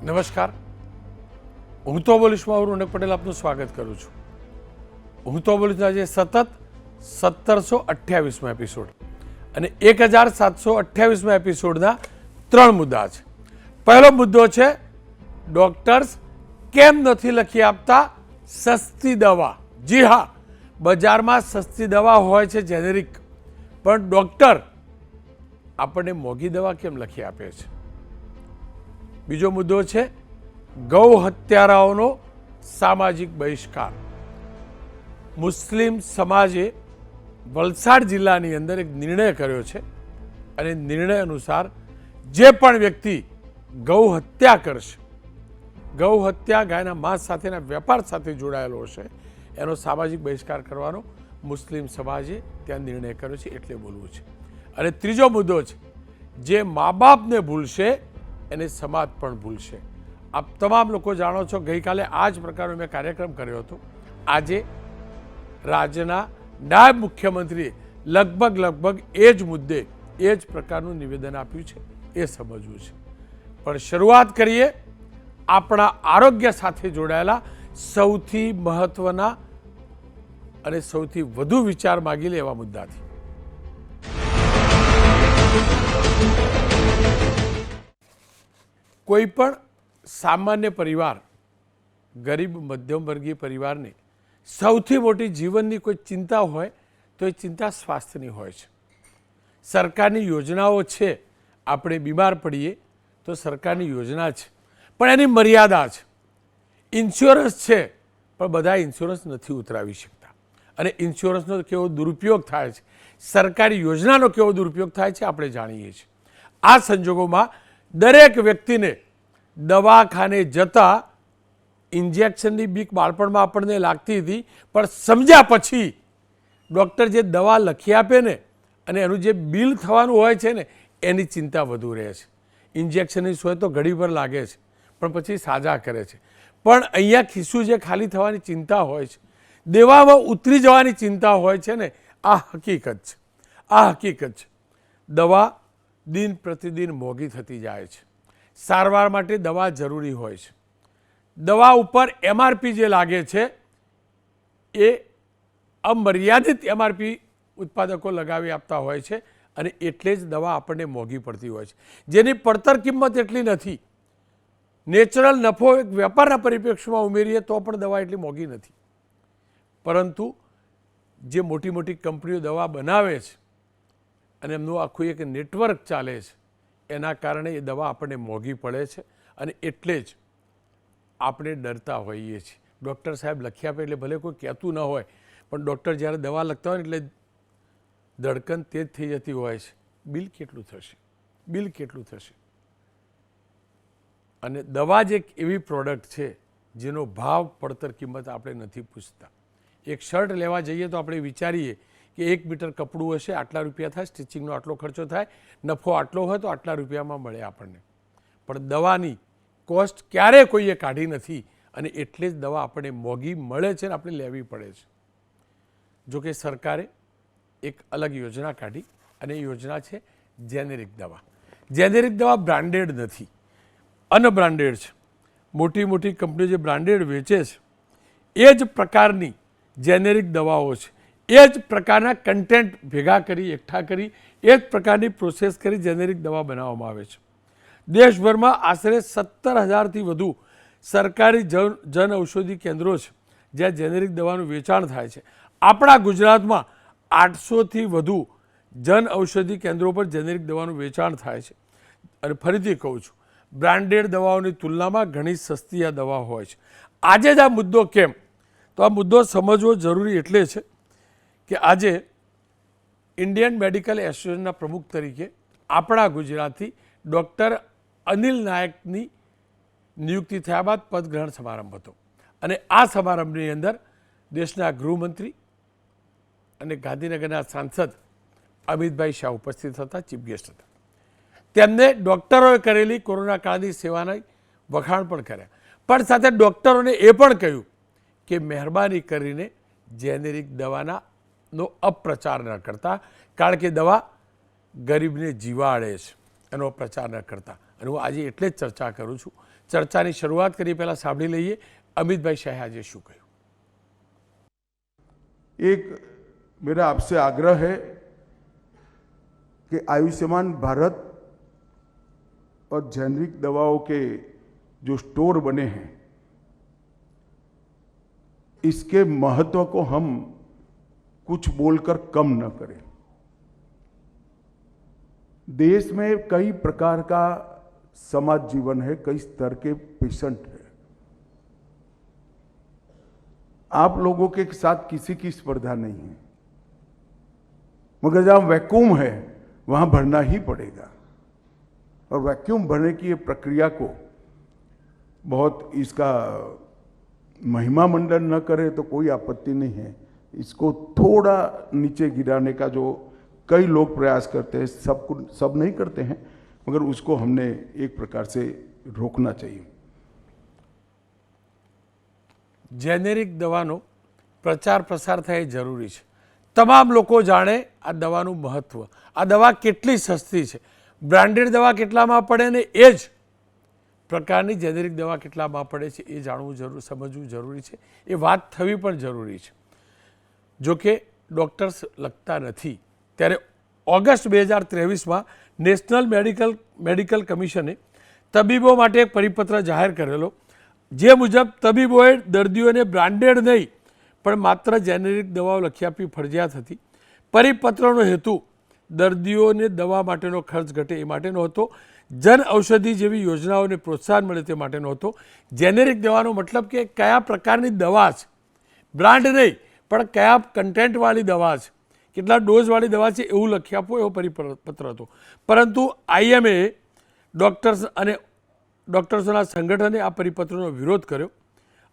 નમસ્કાર, હું તો બોલીશમાં રોનક પટેલ આપનું સ્વાગત કરું છું. હું તો બોલીશ આજે સતત 1728મો એપિસોડ અને 1728મા એપિસોડના 3 મુદ્દા છે. પહેલો મુદ્દો છે ડોક્ટર્સ કેમ નથી લખી આપતા સસ્તી દવા. જી હા, બજારમાં સસ્તી દવા હોય છે જેનેરિક, પણ ડોક્ટર આપણને મોંઘી દવા કેમ લખી આપે છે. બીજો મુદ્દો છે ગૌ હત્યારાઓનો સામાજિક બહિષ્કાર. મુસ્લિમ સમાજે વલસાડ જિલ્લાની અંદર એક નિર્ણય કર્યો છે અને નિર્ણય અનુસાર જે પણ વ્યક્તિ ગૌ હત્યા કરશે, ગૌ હત્યા ગાયના માંસ સાથેના વેપાર સાથે જોડાયેલો હશે, એનો સામાજિક બહિષ્કાર કરવાનો મુસ્લિમ સમાજે ત્યાં નિર્ણય કર્યો છે, એટલે બોલવું છે. અને ત્રીજો મુદ્દો છે જે મા બાપને ભૂલશે એને સમાજ પણ ભૂલશે. આપ તમામ લોકો જાણો છો, ગઈકાલે આ જ પ્રકારનો મેં કાર્યક્રમ કર્યો હતો. આજે રાજ્યના નાયબ મુખ્યમંત્રીએ લગભગ એ જ મુદ્દે એ જ પ્રકારનું નિવેદન આપ્યું છે, એ સમજવું છે. પણ શરૂઆત કરીએ આપણા આરોગ્ય સાથે જોડાયેલા સૌથી મહત્વના અને સૌથી વધુ વિચાર માગી લે એવા મુદ્દાથી. કોઈ પણ સામાન્ય પરિવાર, ગરીબ મધ્યમ વર્ગીય પરિવારને સૌથી મોટી જીવનની કોઈ ચિંતા હોય તો એ ચિંતા સ્વાસ્થ્યની હોય છે. સરકારની યોજનાઓ છે, આપણે બીમાર પડીએ તો સરકારની યોજના છે, પણ એની મર્યાદા છે. ઇન્સ્યોરન્સ છે, પણ બધા ઇન્સ્યોરન્સ નથી ઉતરાવી શકતા. અને ઇન્સ્યોરન્સનો કેવો દુરુપયોગ થાય છે, સરકારી યોજનાનો કેવો દુરુપયોગ થાય છે, આપણે જાણીએ છીએ. આ સંજોગોમાં દરેક વ્યક્તિને દવાખાને જતા ઇન્જેક્શનની બીક બાળપણમાં આપણને લાગતી હતી, પણ સમજ્યા પછી ડૉક્ટર જે દવા લખી આપે ને અને એનું જે બિલ થવાનું હોય છે ને એની ચિંતા વધુ રહે છે. ઇન્જેક્શનની સોય તો ઘડીભર લાગે છે પણ પછી સાજા કરે છે. પણ અહીંયા ખિસ્સું જે ખાલી થવાની ચિંતા હોય છે, દેવામાં ઉતરી જવાની ચિંતા હોય છે ને, આ હકીકત છે. આ હકીકત છે. દવા દિન પ્રતિદિન મોંઘી થતી જાય છે. સારવાર માટે દવા જરૂરી હોય છે. દવા ઉપર એમઆરપી જે લાગે છે એ અમર્યાદિત એમઆરપી ઉત્પાદકો લગાવી આપતા હોય છે અને એટલે જ દવા આપણને મોંઘી પડતી હોય છે, જેની પડતર કિંમત એટલી નથી. નેચરલ નફો એક વેપારના પરિપ્રેક્ષ્યમાં ઉમેરીએ તો પણ દવા એટલી મોંઘી નથી. પરંતુ જે મોટી મોટી કંપનીઓ દવા બનાવે છે અને એમનું આખું એક નેટવર્ક ચાલે છે, એના કારણે એ દવા આપણને મોંઘી પડે છે અને એટલે જ આપણે ડરતા હોઈએ છીએ. ડૉક્ટર સાહેબ લખી આપે એટલે ભલે કોઈ કહેતું ન હોય, પણ ડૉક્ટર જ્યારે દવા લખતા હોય એટલે ધડકન તેજ થઈ જતી હોય છે. બિલ કેટલું થશે, બિલ કેટલું થશે. અને દવા જ એક એવી પ્રોડક્ટ છે જેનો ભાવ પડતર કિંમત આપણે નથી પૂછતા. એક શર્ટ લેવા જઈએ તો આપણે વિચારીએ કે 1 મીટર કપડું હશે, આટલા રૂપિયા થાય, સ્ટિચિંગનો આટલો ખર્ચો થાય, નફો આટલો હોય તો આટલા રૂપિયામાં મળે આપણને. પણ દવાની કોસ્ટ ક્યારેય કોઈએ કાઢી નથી અને એટલે જ દવા આપણને મોંઘી મળે છે અને આપણે લેવી પડે છે. જોકે સરકારે એક અલગ યોજના કાઢી અને એ યોજના છે જેનેરિક દવા. જેનેરિક દવા બ્રાન્ડેડ નથી, અનબ્રાન્ડેડ છે. મોટી મોટી કંપનીઓ જે બ્રાન્ડેડ વેચે છે એ જ પ્રકારની જેનેરિક દવાઓ છે. એ જ પ્રકારના કન્ટેન્ટ ભેગા કરી, એકઠા કરી, એ જ પ્રકારની પ્રોસેસ કરી જેનેરિક દવા બનાવવામાં આવે છે. દેશભરમાં આશરે 17,000થી વધુ સરકારી જન ઔષધિ કેન્દ્રો છે જ્યાં જેનેરિક દવાનું વેચાણ થાય છે. આપણા ગુજરાતમાં 800થી વધુ જન ઔષધિ કેન્દ્રો પર જેનેરિક દવાનું વેચાણ થાય છે. અને ફરીથી કહું છું, બ્રાન્ડેડ દવાઓની તુલનામાં ઘણી સસ્તી આ દવા હોય છે. આજે જ આ મુદ્દો કેમ, તો આ મુદ્દો સમજવો જરૂરી એટલે છે કે આજે ઇન્ડિયન મેડિકલ એસોસિએશનના પ્રમુખ તરીકે આપણા ગુજરાતથી ડૉક્ટર અનિલ નાયકની નિયુક્તિ થયા બાદ પદગ્રહણ સમારંભ હતો અને આ સમારંભની અંદર દેશના ગૃહમંત્રી અને ગાંધીનગરના સાંસદ અમિતભાઈ શાહ ઉપસ્થિત હતા, ચીફ ગેસ્ટ હતા. તેમને ડૉક્ટરોએ કરેલી કોરોના કાળની સેવાના વખાણ પણ કર્યા, પણ સાથે ડૉક્ટરોને એ પણ કહ્યું કે મહેરબાની કરીને જેનેરિક દવાનો અપપ્રચાર ન કરતા, કારણ કે દવા ગરીબને જીવાડે છે, એનો પ્રચાર ન કરતા. અને હું આજે એટલે જ ચર્ચા કરું છું ચર્ચાની શરૂઆત કરી પહેલાં સાંભળી લઈએ અમિતભાઈ શાહે આજે શું કહ્યું. एक मेरा आपसे आग्रह है कि आयुष्मान भारत और जेनरिक दवाओं के जो स्टोर बने हैं इसके महत्व को हम कुछ बोलकर कम न करें. देश में कई प्रकार का समाज जीवन है, कई स्तर के पेशेंट है. आप लोगों के साथ किसी की स्पर्धा नहीं है, मगर जहां वैक्यूम है वहां भरना ही पड़ेगा. और वैक्यूम भरने की ये प्रक्रिया को बहुत इसका महिमा मंडन न करे तो कोई आपत्ति नहीं है. इसको थोड़ा नीचे गिराने का जो कई लोग प्रयास करते हैं, सब नहीं करते हैं, मगर उसको हमने एक प्रकार से रोकना चाहिए. જેનેરિક દવાનો પ્રચાર પ્રસાર થાય એ જરૂરી છે. તમામ લોકો જાણે આ દવાનું મહત્ત્વ, આ દવા કેટલી સસ્તી છે, બ્રાન્ડેડ દવા કેટલામાં પડે ને એ જ પ્રકારની જેનેરિક દવા કેટલામાં પડે છે એ જાણવું સમજવું જરૂરી છે. એ વાત થવી પણ જરૂરી છે. જોકે ડૉક્ટર્સ લખતા નથી ત્યારે ઓગસ્ટ 2023માં નેશનલ મેડિકલ કમિશને તબીબો માટે એક પરિપત્ર જાહેર કરેલો, જે મુજબ તબીબોએ દર્દીઓને બ્રાન્ડેડ નહીં પણ માત્ર જેનેરિક દવાઓ લખી આપવી ફરજિયાત હતી. પરિપત્રનો હેતુ દર્દીઓને દવા માટેનો ખર્ચ ઘટે એ માટેનો હતો, જન ઔષધિ જેવી યોજનાઓને પ્રોત્સાહન મળે તે માટેનો હતો. જેનેરિક દવાનો મતલબ કે કયા પ્રકારની દવા છે, બ્રાન્ડ નહીં પણ કયા કન્ટેન્ટવાળી દવા છે, કેટલા ડોઝવાળી દવા છે એવું લખી આપવું, એવો પરિપત્ર હતો. પરંતુ IMA ડૉક્ટર્સ અને ડૉક્ટર્સોના સંગઠને આ પરિપત્રનો વિરોધ કર્યો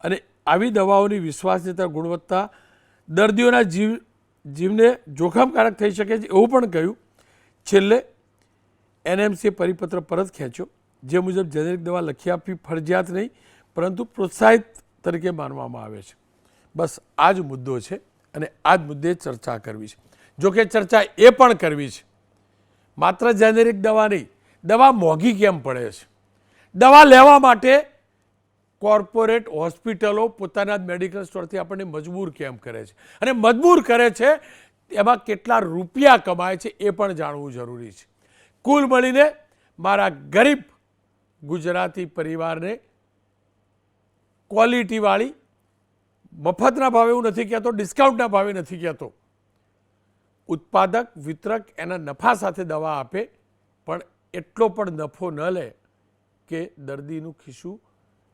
અને આવી દવાઓની વિશ્વાસનીયતા, ગુણવત્તા દર્દીઓના જીવને જોખમકારક થઈ શકે છે એવું પણ કહ્યું. છેલ્લે NMCએ પરિપત્ર પરત ખેંચ્યો, જે મુજબ જેનેરિક દવા લખી આપવી ફરજિયાત નહીં પરંતુ પ્રોત્સાહિત તરીકે માનવામાં આવે છે. બસ આ જ મુદ્દો છે અને આ જ મુદ્દે ચર્ચા કરવી છે. જોકે ચર્ચા એ પણ કરવી છે માત્ર જેનેરિક દવા નહીં, દવા મોંઘી કેમ પડે છે, દવા લેવા માટે કોર્પોરેટ હોસ્પિટલો પોતાના મેડિકલ સ્ટોરથી આપણને મજબૂર કેમ કરે છે, અને મજબૂર કરે છે એમાં કેટલા રૂપિયા કમાય છે એ પણ જાણવું જરૂરી છે. કુલ મળીને મારા ગરીબ ગુજરાતી પરિવારને ક્વોલિટીવાળી, મફતના ભાવે હું નથી કહેતો, ડિસ્કાઉન્ટના ભાવે નથી કહેતો, ઉત્પાદક વિતરક એના નફા સાથે દવા આપે પણ એટલો પણ નફો ન લે કે દર્દીનું ખિસ્સું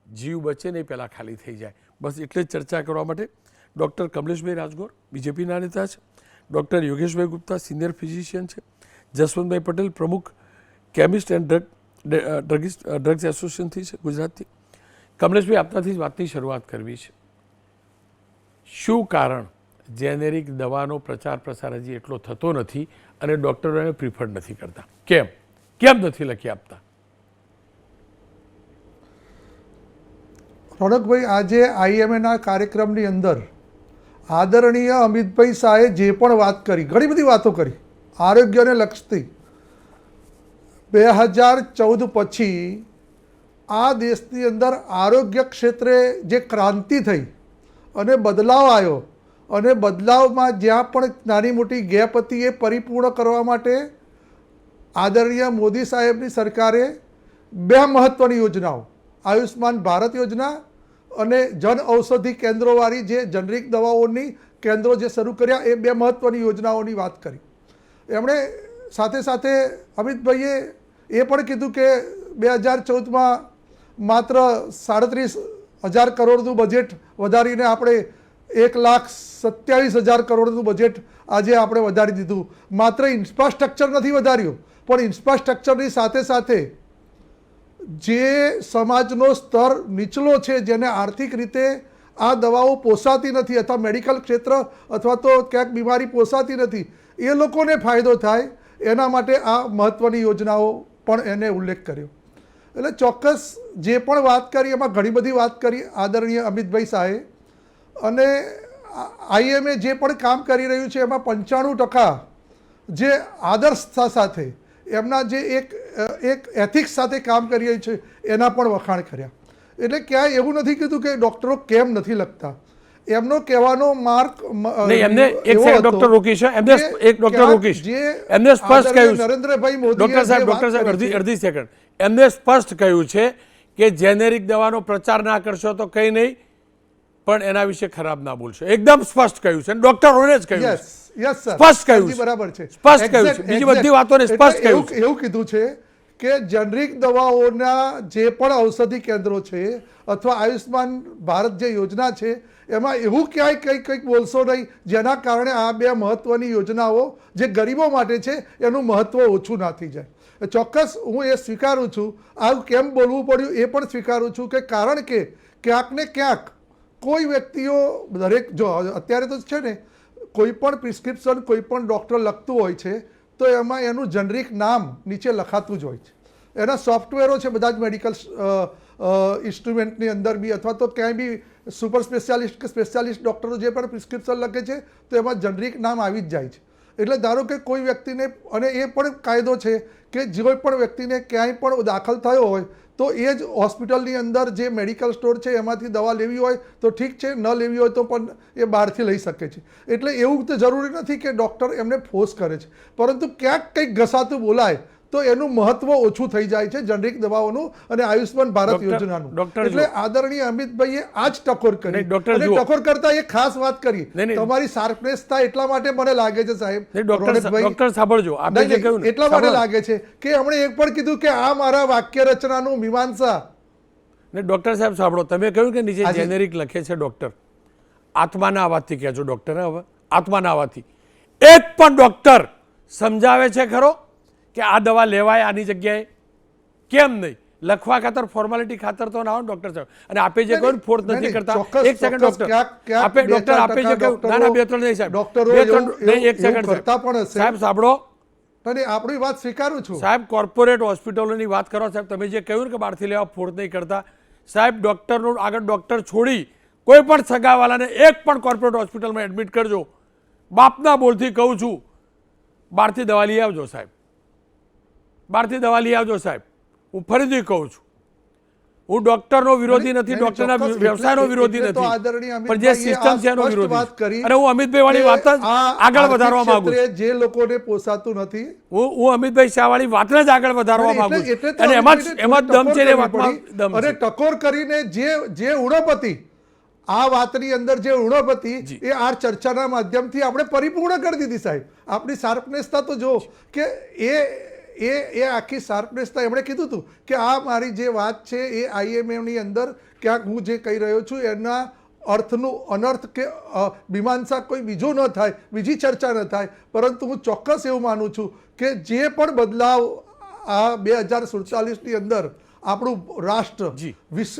જીવ બચે નહીં પહેલાં ખાલી થઈ જાય. બસ એટલે જ ચર્ચા કરવા માટે ડૉક્ટર કમલેશભાઈ રાજગોર બીજેપીના નેતા છે, ડૉક્ટર યોગેશભાઈ ગુપ્તા સિનિયર ફિઝિશિયન છે, જસવંતભાઈ પટેલ પ્રમુખ કેમિસ્ટ એન્ડ ડ્રગ્સ એસોસિએશનથી છે ગુજરાતથી. કમલેશભાઈ, આપનાથી જ વાતની શરૂઆત કરવી છે. શું કારણ જેનેરિક દવાનો પ્રચાર પ્રસાર હજી એટલો થતો નથી અને ડૉક્ટરો એને પ્રિફર નથી કરતા? કેમ નથી લખી આપતા? રોનકભાઈ, આજે IMAના કાર્યક્રમની અંદર આદરણીય અમિતભાઈ શાહે જે પણ વાત કરી, ઘણી બધી વાતો કરી આરોગ્યને લગતી. 2014 પછી આ દેશની અંદર આરોગ્ય ક્ષેત્રે જે ક્રાંતિ થઈ અને બદલાવ આવ્યો, અને બદલાવમાં જ્યાં પણ નાની મોટી ગેપ હતી એ પરિપૂર્ણ કરવા માટે આદરણીય મોદી સાહેબની સરકારે 2 મહત્ત્વની યોજનાઓ, આયુષ્માન ભારત યોજના અને જન ઔષધિ કેન્દ્રોવાળી જે જેનરિક દવાઓની કેન્દ્રો જે શરૂ કર્યા, એ 2 મહત્ત્વની યોજનાઓની વાત કરી. એમણે સાથે સાથે અમિતભાઈએ એ પણ કીધું કે 2014માં માત્ર 37,000 કરોડનું બજેટ વધારીને આપણે 1,27,000 કરોડનું બજેટ આજે આપણે વધારી દીધું. માત્ર ઇન્ફ્રાસ્ટ્રક્ચર નથી વધાર્યું, પણ ઇન્ફ્રાસ્ટ્રક્ચરની સાથે સાથે જે સમાજનો સ્તર નીચલો છે, જેને આર્થિક રીતે આ દવાઓ પોસાતી નથી અથવા મેડિકલ ક્ષેત્ર અથવા તો ક્યાંક બીમારી પોસાતી નથી, એ લોકોને ફાયદો થાય એના માટે આ મહત્ત્વની યોજનાઓ પણ એને ઉલ્લેખ કર્યો. એટલે ચોક્કસ જે પણ વાત કરી એમાં ઘણી બધી વાત કરી આદરણીય અમિતભાઈ શાહે. અને IMA જે પણ કામ કરી રહ્યું છે એમાં 95% જે આદર્શતા સાથે એમના જે એક એથિક્સ સાથે કામ કરી રહ્યું છે એના પણ વખાણ કર્યા. એટલે ક્યાંય એવું નથી કીધું કે ડૉક્ટરો કેમ નથી લખતા. એમનો કહેવાનો માર્ક નહીં, એમને એક સેકન્ડ ડોક્ટર રોકીશ, એમને એક ડોક્ટર રોકીશ. એમને સ્પષ્ટ કહ્યું છે, નરેન્દ્રભાઈ મોદી ડોક્ટર સાહેબ અડધી સેકન્ડ, એમને સ્પષ્ટ કહ્યું છે કે જેનેરિક દવાનો પ્રચાર ના કરશો તો કંઈ નહીં, પણ એના વિશે ખરાબ ના બોલશો. એકદમ સ્પષ્ટ કહ્યું છે, ડોક્ટરોને જ કહ્યું છે, યસ સર, સ્પષ્ટ કહ્યું છે, બરાબર છે, સ્પષ્ટ કહ્યું છે, બીજી બધી વાતોને સ્પષ્ટ કહ્યું છે. એવું કીધું છે કે જેનરિક દવાઓના જે પણ ઔષધિ કેન્દ્રો છે અથવા આયુષ્માન ભારત જે યોજના છે એમાં એવું ક્યાંય કંઈક બોલશો નહીં જેના કારણે આ બે મહત્વની યોજનાઓ જે ગરીબો માટે છે એનું મહત્વ ઓછું ના થઈ જાય. ચોક્કસ હું એ સ્વીકારું છું, આવું કેમ બોલવું પડ્યું એ પણ સ્વીકારું છું કે કારણ કે ક્યાંક ને ક્યાંક કોઈ વ્યક્તિઓ દરેક જો અત્યારે તો છે ને કોઈ પણ પ્રિસ્ક્રિપ્શન કોઈ પણ ડૉક્ટર લખતું હોય છે તો એમાં એનું જનરિક નામ નીચે લખાતું જ હોય છે. એના સોફ્ટવેરો છે બધા જ મેડિકલ ઇન્સ્ટ્રુમેન્ટની અંદર બી અથવા તો ક્યાંય બી સુપર સ્પેશિયાલિસ્ટ કે સ્પેશિયાલિસ્ટ ડૉક્ટરો જે પણ પ્રિસ્ક્રિપ્શન લખે છે તો એમાં જનરિક નામ આવી જ જાય છે. એટલે ધારો કે કોઈ વ્યક્તિને, અને એ પણ કાયદો છે કે કોઈ પણ વ્યક્તિને ક્યાંય પણ દાખલ થયો હોય તો એ જ હોસ્પિટલની અંદર જે મેડિકલ સ્ટોર છે એમાંથી દવા લેવી હોય તો ઠીક છે, ન લેવી હોય તો પણ એ બહારથી લઈ શકે છે. એટલે એવું તો જરૂરી નથી કે ડૉક્ટર એમને ફોર્સ કરે છે, પરંતુ ક્યાંક કંઈક ઘસાતું બોલાય તો એનું મહત્વ ઓછું થઈ જાય છે જનરિક દવાઓનું અને આયુષ્માન ભારત યોજનાનું. એટલે આદરણીય અમિતભાઈએ આ જ ટકોર કરી, અને ટકોર કરતા એ ખાસ વાત કરી, તમારી શાર્પનેસ થાય એટલા માટે મને લાગે છે સાહેબ, ડોક્ટર સાંભળજો, આપણે જે કહ્યું એટલા માટે લાગે છે કે હમણે એક પણ કીધું કે આ મારા વાક્ય રચનાનું મીમાંસા. ને ડોક્ટર સાહેબ સાંભળો, તમે કહ્યું કે નીચે જેનેરિક લખે છે ડોક્ટર, આત્માના અવાજથી કહેજો ડોક્ટર, હવે આત્માના અવાજથી એક પણ ડોક્ટર સમજાવે છે ખરો કે આ દવા લેવાય આની જગ્યાએ? કેમ નહીં? લખવા ખાતર, ફોર્માલિટી ખાતર તો ના હોય ડોક્ટર સાહેબ. અને આપે જે કહ્યું ફોર્સ નથી કરતા, એક સેકન્ડ ડોક્ટર, આપે ડોક્ટર આપે જે કહ્યું, ના ના, બે ત્રણ નહીં સાહેબ, બે ત્રણ નહીં, એક સેકન્ડ સાહેબ સાંભળો, આપણી વાત સ્વીકારું છું સાહેબ. કોર્પોરેટ હોસ્પિટલોની વાત કરો સાહેબ, તમે જે કહ્યું કે બહારથી લેવા ફોર્સ નહીં કરતા સાહેબ, ડોક્ટરનું આગળ ડોક્ટર છોડી કોઈ પણ સગાવાલાને એક પણ કોર્પોરેટ હોસ્પિટલમાં એડમિટ કરજો, બાપના બોલથી કહું છું, બહારથી દવા લઈ આવજો સાહેબ, બહારથી દવા લઈ આવજો સાહેબ. હું ફરીથી કહું છું, હું ડોક્ટરનો વિરોધી નથી, ડોક્ટરના વ્યવસાયનો વિરોધી નથી, પણ જે સિસ્ટમ છે એનો વિરોધી. અને હું અમિતભાઈ વાળી વાત જ આગળ વધારવા માંગુ છું, જે લોકોને પોસાતું નથી, હું અમિતભાઈ શાહ વાળી વાતને જ આગળ વધારવા માંગુ છું, અને એમાં દમ છે, એ વાતમાં દમ છે. અને ટકોર કરીને જે ઉણપતિ આ વાતની અંદર જે ઉણપતિ એ આ ચર્ચાના માધ્યમથી આપણે પરિપૂર્ણ કરી દીધી સાહેબ. આપણી શાર્પનેસતા તો જો કે એ આખી શાર્પનેસતા એમણે કીધું હતું કે આ મારી જે વાત છે એ આઈએમએની અંદર ક્યાંક હું જે કહી રહ્યો છું એના અર્થનું અનર્થ કે મીમાંસા કોઈ બીજું ન થાય, બીજી ચર્ચા ન થાય, પરંતુ હું ચોક્કસ એવું માનું છું કે જે પણ બદલાવ આ 2047ની અંદર આપણું રાષ્ટ્ર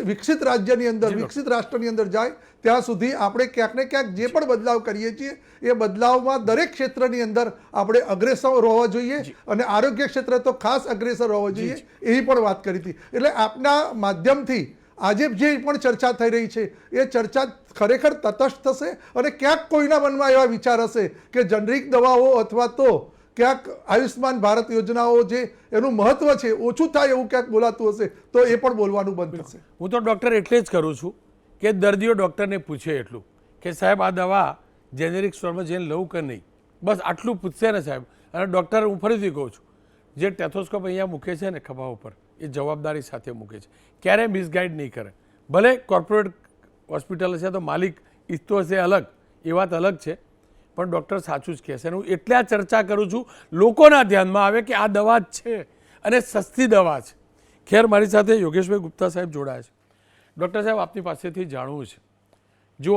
વિકસિત રાજ્યની અંદર, વિકસિત રાષ્ટ્રની અંદર જાય ત્યાં સુધી આપણે ક્યાંક ને ક્યાંક જે પણ બદલાવ કરીએ છીએ એ બદલાવમાં દરેક ક્ષેત્રની અંદર આપણે અગ્રેસર હોવા જોઈએ, અને આરોગ્ય ક્ષેત્ર તો ખાસ અગ્રેસર હોવો જોઈએ, એવી પણ વાત કરી હતી. એટલે આપના માધ્યમથી આજે જે પણ ચર્ચા થઈ રહી છે એ ચર્ચા ખરેખર તટસ્થ થશે, અને ક્યાંક કોઈના મનમાં એવા વિચાર હશે કે જનરિક દવાઓ અથવા તો ક્યાંક આયુષ્માન ભારત યોજનાઓ જે એનું મહત્વ છે ઓછું થાય એવું ક્યાંક બોલાતું હશે તો એ પણ બોલવાનું બંધ થશે. હું તો ડૉક્ટર એટલે જ કરું છું કે દર્દીઓ ડૉક્ટરને પૂછે એટલું કે સાહેબ આ દવા જેનેરિક સ્ટોરમાં જઈને લઉં કે નહીં, બસ આટલું પૂછશે ને સાહેબ. અને ડૉક્ટર, હું ફરીથી કહું છું, જે ટેથોસ્કોપ અહીંયા મૂકે છે ને ખભા ઉપર, એ જવાબદારી સાથે મૂકે છે, ક્યારેય મિસગાઈડ નહીં કરે. ભલે કોર્પોરેટ હોસ્પિટલ છે તો માલિક ઈચ્છતો હશે અલગ, એ વાત અલગ છે, પણ ડૉક્ટર સાચું જ કહેશે. હું એટલે આ ચર્ચા કરું છું, લોકોના ધ્યાનમાં આવે કે આ દવા જ છે અને સસ્તી દવા છે. ખેર, મારી સાથે યોગેશભાઈ ગુપ્તા સાહેબ જોડાયા છે. ડૉક્ટર સાહેબ, આપની પાસેથી જાણવું છે, જો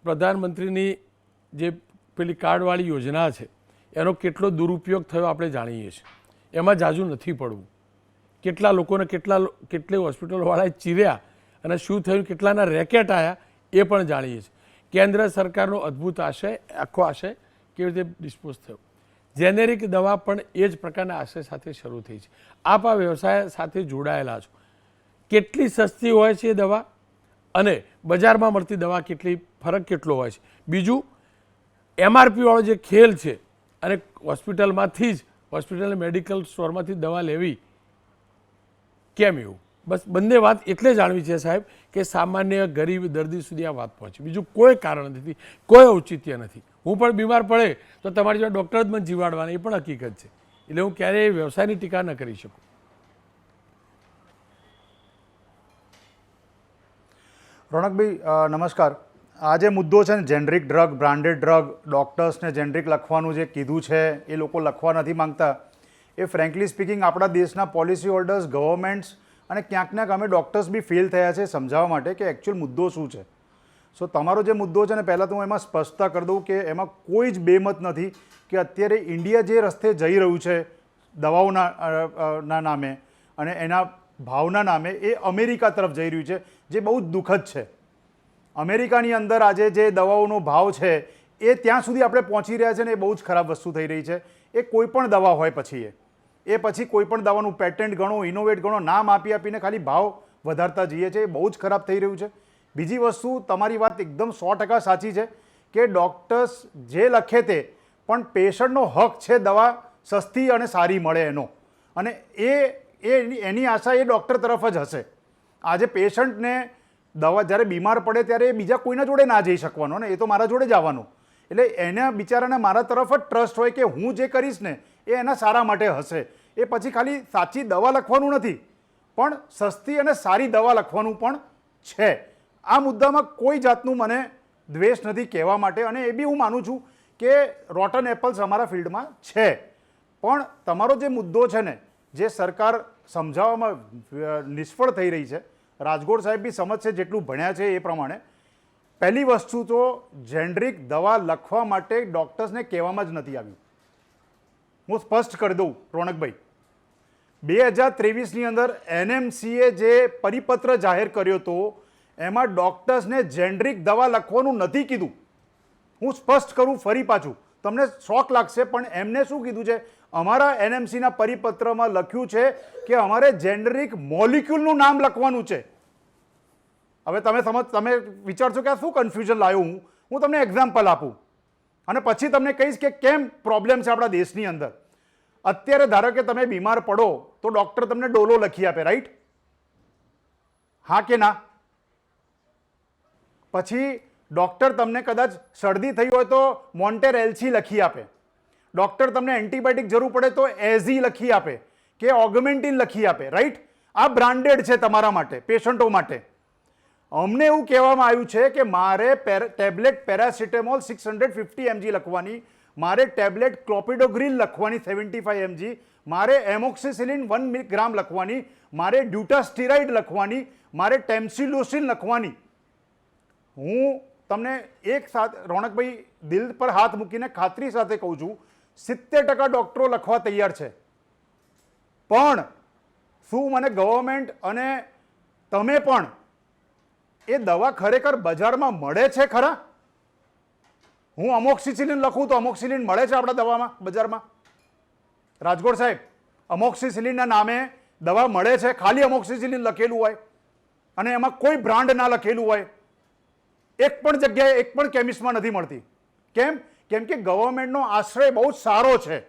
પ્રધાનમંત્રીની જે પેલી કાર્ડવાળી યોજના છે એનો કેટલો દુરુપયોગ થયો આપણે જાણીએ છીએ, એમાં જાજુ નથી પડવું, કેટલા લોકોને કેટલી હોસ્પિટલવાળાએ ચીર્યા અને શું થયું, કેટલાના રેકેટ આવ્યા એ પણ જાણીએ છીએ. કેન્દ્ર સરકારનો અદ્ભુત આશય, આખો આશય કેવી રીતે ડિસ્પોઝ થયો. જેનેરિક દવા પણ એ જ પ્રકારના આશય સાથે શરૂ થઈ છે. આપ આ વ્યવસાય સાથે જોડાયેલા છો, કેટલી સસ્તી હોય છે એ દવા અને બજારમાં મળતી દવા કેટલી, ફરક કેટલો હોય છે? બીજું, એમઆરપી વાળો જે ખેલ છે અને હોસ્પિટલમાંથી જ, હોસ્પિટલ મેડિકલ સ્ટોરમાંથી દવા લેવી, કેમ એવું? બસ બંને વાત એટલે જાણવી છે સાહેબ કે સામાન્ય ગરીબ દર્દી સુધી આ વાત પહોંચે, બીજું કોઈ કારણ નથી, કોઈ ઔચિત્ય નથી. હું પણ બીમાર પડે તો તમારી જોડે ડૉક્ટર જ મને જીવાડવાના, એ પણ હકીકત છે. એટલે હું ક્યારેય વ્યવસાયની ટીકા ન કરી શકું. રોનકભાઈ નમસ્કાર. આ જે મુદ્દો છે ને જેનરિક ડ્રગ, બ્રાન્ડેડ ડ્રગ, ડૉક્ટર્સને જેનરિક લખવાનું જે કીધું છે એ લોકો લખવા નથી માંગતા, એ ફ્રેન્કલી સ્પીકિંગ આપણા દેશના પોલિસી હોલ્ડર્સ, ગવર્મેન્ટ્સ અને ક્યાંક ને અમે ડૉક્ટર્સ બી ફેલ થયા છે સમજાવવા માટે કે એકચ્યુઅલ મુદ્દો શું છે. સો તમારો જે મુદ્દો છે ને પહેલાં તો હું એમાં સ્પષ્ટતા કરી દઉં કે એમાં કોઈ જ બેમત નથી કે અત્યારે ઇન્ડિયા જે રસ્તે જઈ રહ્યું છે દવાઓના નામે અને એના ભાવના નામે, એ અમેરિકા તરફ જઈ રહ્યું છે, જે બહુ જ દુઃખદ છે. અમેરિકાની અંદર આજે જે દવાઓનો ભાવ છે એ ત્યાં સુધી આપણે પહોંચી રહ્યા છે ને, એ બહુ જ ખરાબ વસ્તુ થઈ રહી છે. એ કોઈ પણ દવા હોય પછી એ પછી કોઈ પણ દવાનું પેટન્ટ ગણો, ઇનોવેટ ગણો, નામ આપી આપીને ખાલી ભાવ વધારતા જઈએ છે, એ બહુ જ ખરાબ થઈ રહ્યું છે. બીજી વસ્તુ, તમારી વાત એકદમ 100% સાચી છે કે ડૉક્ટર્સ જે લખે તે, પણ પેશન્ટનો હક છે દવા સસ્તી અને સારી મળે એનો, અને એની આશા એ ડૉક્ટર તરફ જ હશે. આજે પેશન્ટને દવા જ્યારે બીમાર પડે ત્યારે એ બીજા કોઈના જોડે ના જઈ શકવાનો ને, એ તો મારા જોડે જ આવવાનો. એટલે એના બિચારાને મારા તરફ જ ટ્રસ્ટ હોય કે હું જે કરીશ ને એ એના સારા માટે હશે. એ પછી ખાલી સાચી દવા લખવાનું નથી, પણ સસ્તી અને સારી દવા લખવાનું પણ છે. આ મુદ્દામાં કોઈ જાતનું મને દ્વેષ નથી કહેવા માટે, અને એ બી હું માનું છું કે રોટન એપલ્સ અમારા ફિલ્ડમાં છે. પણ તમારો જે મુદ્દો છે ને, જે સરકાર સમજાવવામાં નિષ્ફળ થઈ રહી છે, રાજગોર સાહેબ બી સમજશે જેટલું ભણ્યા છે એ પ્રમાણે. પહેલી વસ્તુ તો જેનરિક દવા લખવા માટે ડૉક્ટર્સને કહેવામાં જ નથી આવ્યું. હું સ્પષ્ટ કરી દઉં રોનકભાઈ, 2023ની અંદર NMCએ જે પરિપત્ર જાહેર કર્યો હતો એમાં ડૉક્ટર્સને જેનરિક દવા લખવાનું નથી કીધું. હું સ્પષ્ટ કરું ફરી પાછું, તમને શોક લાગશે પણ એમને શું કીધું છે, અમારા NMCના પરિપત્રમાં લખ્યું છે કે અમારે જેનરિક મોલિક્યુલનું નામ લખવાનું છે. હવે તમે વિચારશો કે આ શું કન્ફ્યુઝન લાવ્યો હું તમને એક્ઝામ્પલ આપું અને પછી તમને કહીશ કે કેમ પ્રોબ્લેમ છે આપણા દેશની અંદર. અત્યારે ધારો કે તમે બીમાર પડો તો ડૉક્ટર તમને ડોલો લખી આપે, રાઈટ? હા કે ના? પછી ડૉક્ટર તમને કદાચ શરદી થઈ હોય તો મોન્ટેર એલસી લખી આપે. ડૉક્ટર તમને એન્ટીબાયોટિક જરૂર પડે તો એઝી લખી આપે કે ઓગમેન્ટિન લખી આપે, રાઈટ? આ બ્રાન્ડેડ છે તમારા માટે, પેશન્ટો માટે. અમને એવું કહેવામાં આવ્યું છે કે મારે ટેબ્લેટ પેરાસિટામોલ 650 mg લખવાની, મારે ટેબ્લેટ ક્લોપિડોગ્રીલ લખવાની 75 mg, મારે એમોક્સિસિલિન 1 ગ્રામ લખવાની, મારે ડ્યુટાસ્ટીરાઇડ લખવાની, મારે ટેમ્સિલોસિન લખવાની. હું તમને એક સાથે રોનકભાઈ દિલ પર હાથ મૂકીને ખાતરી સાથે કહું છું, 70% ડૉક્ટરો લખવા તૈયાર છે. પણ શું મને ગવર્મેન્ટ અને તમે પણ એ દવા ખરેખર બજારમાં મળે છે ખરા? હું અમોક્સિસિલિન લખું તો અમોક્સિલિન મળે છે આપણા દવામાં બજારમાં? રાજગોર સાહેબ, અમોક્સિસિલિનના નામે દવા મળે છે? ખાલી અમોક્સિસિલિન લખેલું હોય અને એમાં કોઈ બ્રાન્ડ ના લખેલું હોય, એક પણ જગ્યાએ એક પણ કેમિસ્ટમાં નથી મળતી. કેમ? કેમ કે ગવર્મેન્ટનો આશ્રય બહુ સારો છે,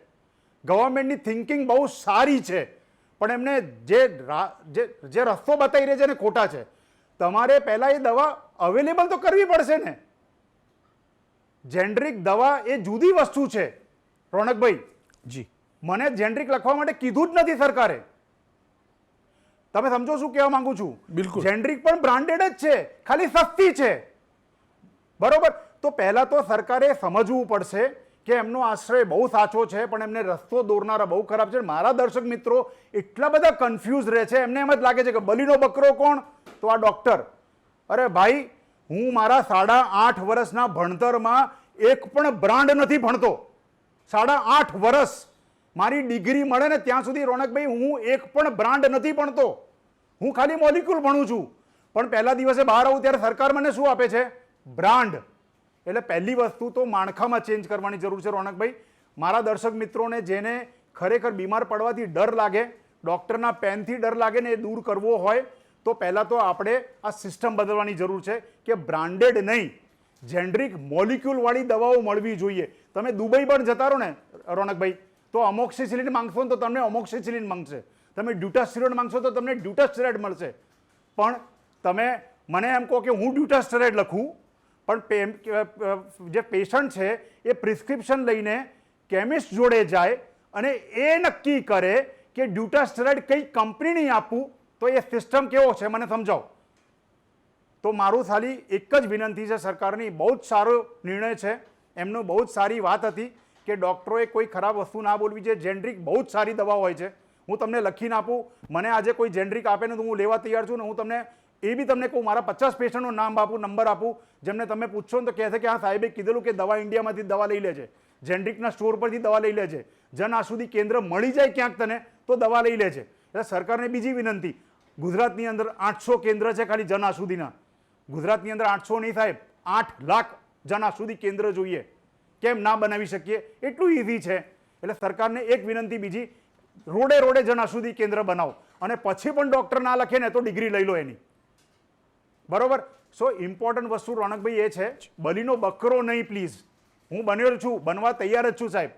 ગવર્મેન્ટની થિંકિંગ બહુ સારી છે, પણ એમને જે રસ્તો બતાવી રહે છે ને ખોટા છે. તમારે પહેલાં એ દવા અવેલેબલ તો કરવી પડશે ને. જેનરિક દવા એ જુદી વસ્તુ છે રોનકભાઈ. જી, મને જેનરિક લખવા માટે કીધું જ નથી સરકારે. તમે સમજો શું કહેવા માંગુ છું? બિલકુલ. જેનરિક પણ બ્રાન્ડેડ જ છે, ખાલી સસ્તી છે, બરોબર? તો પહેલા તો સરકારે સમજવું પડશે કે એમનો આશ્રય બહુ સાચો છે, પણ એમને રસ્તો દોરનારા બહુ ખરાબ છે. મારા દર્શક મિત્રો એટલા બધા કન્ફ્યુઝ રહે છે, એમને એમ જ લાગે છે કે બલીનો બકરો કોણ? તો આ ડૉક્ટર. અરે ભાઈ, હું મારા 8.5 વર્ષના ભણતરમાં એક પણ બ્રાન્ડ નથી ભણતો. 8.5 વર્ષ મારી ડિગ્રી મળે ને ત્યાં સુધી રોનકભાઈ હું એક પણ બ્રાન્ડ નથી ભણતો. હું ખાલી મોલિક્યુલ ભણું છું. પણ પહેલા દિવસે બહાર આવું ત્યારે સરકાર મને શું આપે છે? બ્રાન્ડ. એટલે પહેલી વસ્તુ તો માળખામાં ચેન્જ કરવાની જરૂર છે રોનકભાઈ. મારા દર્શક મિત્રોને જેને ખરેખર બીમાર પડવાથી ડર લાગે, ડૉક્ટરના પેનથી ડર લાગે ને એ દૂર કરવો હોય તો પહેલાં તો આપણે આ સિસ્ટમ બદલવાની જરૂર છે કે બ્રાન્ડેડ નહીં, જેનરિક મોલિક્યુલવાળી દવાઓ મળવી જોઈએ. તમે દુબઈ પણ જતા રહો ને રોનકભાઈ, તો અમોક્સિસિલિન માંગશો ને તો તમને અમોક્સિસિલિન માંગશે. તમે ડ્યુટાસ્ટેરોઇડ માંગશો તો તમને ડ્યુટાસ્ટેરોઇડ મળશે. પણ તમે મને એમ કહો કે હું ડ્યુટાસ્ટેરોઇડ લખું, પણ જે પેશન્ટ છે એ પ્રિસ્ક્રિપ્શન લઈને કેમિસ્ટ જોડે જાય અને એ નક્કી કરે કે ડ્યુટાસ્ટેરોઇડ કઈ કંપનીની આપવું, તો એ સિસ્ટમ કેવો છે મને સમજાવો. તો મારું ખાલી એક જ વિનંતી છે સરકારની, બહુ જ સારો નિર્ણય છે એમનો, બહુ જ સારી વાત હતી કે ડૉક્ટરોએ કોઈ ખરાબ વસ્તુ ના બોલવી છે. જેનરિક બહુ જ સારી દવા હોય છે, હું તમને લખીને આપું. મને આજે કોઈ જેનરિક આપે ને તો હું લેવા તૈયાર છું ને હું તમને એ બી તમને કહું, મારા 50 પેશન્ટનું નામ આપું, નંબર આપું, જેમને તમે પૂછશો ને તો કહેશે કે હા સાહેબે કીધેલું કે દવા ઇન્ડિયામાંથી દવા લઈ લેજે, જેનરિકના સ્ટોર પરથી દવા લઈ લેજે, જન આસુદી કેન્દ્ર મળી જાય ક્યાંક તને તો દવા લઈ લેજે. એટલે સરકારને બીજી વિનંતી, ગુજરાતની અંદર 800 કેન્દ્ર છે ખાલી જન આસુદીના. ગુજરાતની અંદર 800 નહીં સાહેબ, 8 લાખ જન આસુદી કેન્દ્ર જોઈએ. કેમ ના બનાવી શકીએ? એટલું ઇઝી છે. એટલે સરકારને એક વિનંતી બીજી, રોડે રોડે જન આસુદી કેન્દ્ર બનાવો અને પછી પણ ડૉક્ટર ના લખે ને તો ડિગ્રી લઈ લો એની. બરોબર. સો ઇમ્પોર્ટન્ટ વસ્તુ રોનકભાઈ એ છે, બલીનો બકરો નહીં પ્લીઝ. હું બન્યો છું, બનવા તૈયાર જ છું સાહેબ.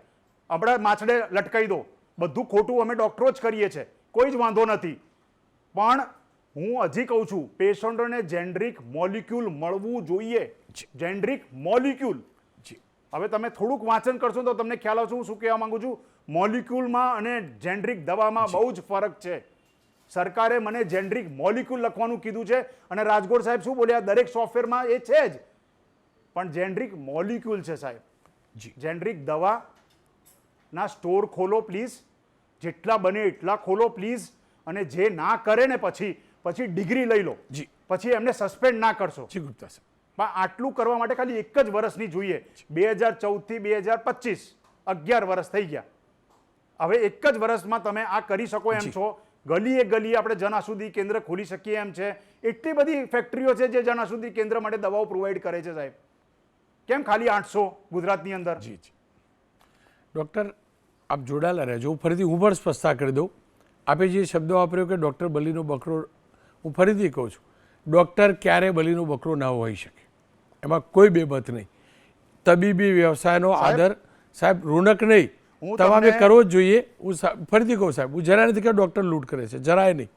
હમણાં માછડે લટકાઈ દો, બધું ખોટું અમે ડૉક્ટરો જ કરીએ છીએ, કોઈ જ વાંધો નથી. પણ હું હજી કહું છું, પેશન્ટોને જેનરિક મોલિક્યુલ મળવું જોઈએ, જેનરિક મોલિક્યુલ. હવે તમે થોડુંક વાંચન કરશો તો તમને ખ્યાલ આવશે હું શું કહેવા માંગુ છું. મોલિક્યુલમાં અને જેનરિક દવામાં બહુ જ ફરક છે. સરકારે મને જેનરિક મોલિક્યુલ લખવાનું કીધું છે અને રાજગોર સાહેબ શું બોલ્યા, દરેક સોફ્ટવેરમાં એ છે જ, પણ જેનરિક મોલિક્યુલ છે સાહેબ. જેનરિક દવાના સ્ટોર ખોલો પ્લીઝ, જેટલા બને એટલા ખોલો પ્લીઝ. અને જે ના કરે ને પછી ડિગ્રી લઈ લો, પછી એમને સસ્પેન્ડ ના કરશો. જી ગુપ્તા સાહેબ, પણ આટલું કરવા માટે ખાલી એક જ વર્ષની જોઈએ. 2014 થી 2025 11 વર્ષ થઈ ગયા. હવે એક જ વર્ષમાં તમે આ કરી શકો એમ છો. ગલીએ ગલીએ આપણે જન આસુદી કેન્દ્ર ખોલી શકીએ એમ છે. એટલી બધી ફેક્ટરીઓ છે જે જન આસુદી કેન્દ્ર માટે દવાઓ પ્રોવાઈડ કરે છે સાહેબ. કેમ ખાલી 800 ગુજરાતની અંદર? જી જી ડૉક્ટર, આપ જોડાયેલા રહેજો. હું ફરીથી હું પણ સ્પષ્ટતા કરી દઉં. આપે જે શબ્દ વાપર્યો કે ડૉક્ટર બલીનો બકરો, હું ફરીથી કહું છું, ડૉક્ટર ક્યારે બલીનો બકરો ના હોઈ શકે, એમાં કોઈ બેમત નહીં. તબીબી વ્યવસાયનો આદર સાહેબ રોનક નહીં, તમામે કરવો જ જોઈએ. હું ફરીથી કહું સાહેબ, હું જરાય નથી કે ડૉક્ટર લૂંટ કરે છે, જરાય નહીં,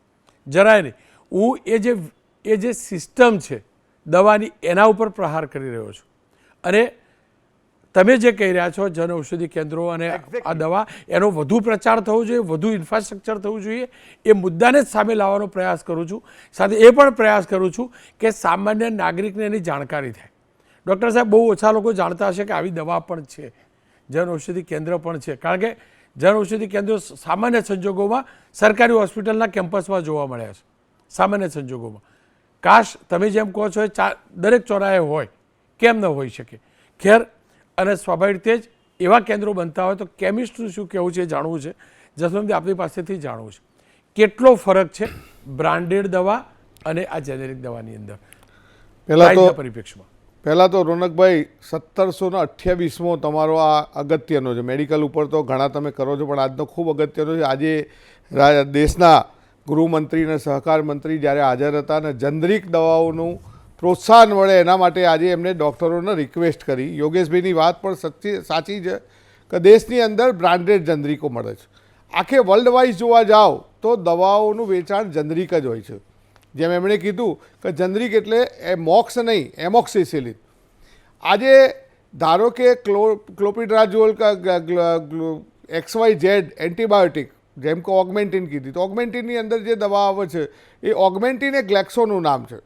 જરાય નહીં. હું એ જે સિસ્ટમ છે દવાની એના ઉપર પ્રહાર કરી રહ્યો છું. અને તમે જે કહી રહ્યા છો જન ઔષધિ કેન્દ્રો અને આ દવા, એનો વધુ પ્રચાર થવો જોઈએ, વધુ ઇન્ફ્રાસ્ટ્રક્ચર થવું જોઈએ, એ મુદ્દાને જ સામે લાવવાનો પ્રયાસ કરું છું. સાથે એ પણ પ્રયાસ કરું છું કે સામાન્ય નાગરિકને એની જાણકારી થાય. ડૉક્ટર સાહેબ, બહુ ઓછા લોકો જાણતા હશે કે આવી દવા પણ છે, જન ઔષધિ કેન્દ્ર પણ છે. કારણ કે જન ઔષધિ કેન્દ્રો સામાન્ય સંજોગોમાં સરકારી હોસ્પિટલના કેમ્પસમાં જોવા મળ્યા છે, સામાન્ય સંજોગોમાં. કાશ તમે જેમ કહો છો એ દરેક ચોરાએ હોય, કેમ ન હોઈ શકે? ખેર, અને સ્વાભાવિક રીતે જ એવા કેન્દ્રો બનતા હોય તો કેમિસ્ટનું શું કહેવું છે એ જાણવું છે. જસવંતભાઈ, આપણી પાસેથી જાણવું છે કેટલો ફરક છે બ્રાન્ડેડ દવા અને આ જેનેરિક દવાની અંદર પરિપ્રેક્ષમાં? પહેલાં તો રોનકભાઈ, 1728મો તમારો આ અગત્યનો છે. મેડિકલ ઉપર તો ઘણા તમે કરો છો, પણ આજનો ખૂબ અગત્યનો છે. આજે દેશના ગૃહમંત્રી અને સહકાર મંત્રી જ્યારે હાજર હતા અને જેનરિક દવાઓનું પ્રોત્સાહન મળે એના માટે આજે એમને ડૉક્ટરોને રિક્વેસ્ટ કરી. યોગેશભાઈની વાત પણ સાચી છે કે દેશની અંદર બ્રાન્ડેડ જેનરિકો મળે છે. આખે વર્લ્ડ વાઇઝ જોવા જાઓ તો દવાઓનું વેચાણ જેનરિક જ હોય છે. જેમ એમણે કીધું કે જેનરિક એટલે મોક્સ નહીં, એમોક્સિસિલિન. આજે ધારો કે ક્લોપિડ્રાઝોલ XYZ એન્ટીબાયોટિક, જેમ કે ઓગમેન્ટિન કીધી, તો ઓગમેન્ટિનની અંદર જે દવા આવે છે એ ઓગમેન્ટિન એ ગ્લેક્સોનું નામ છે,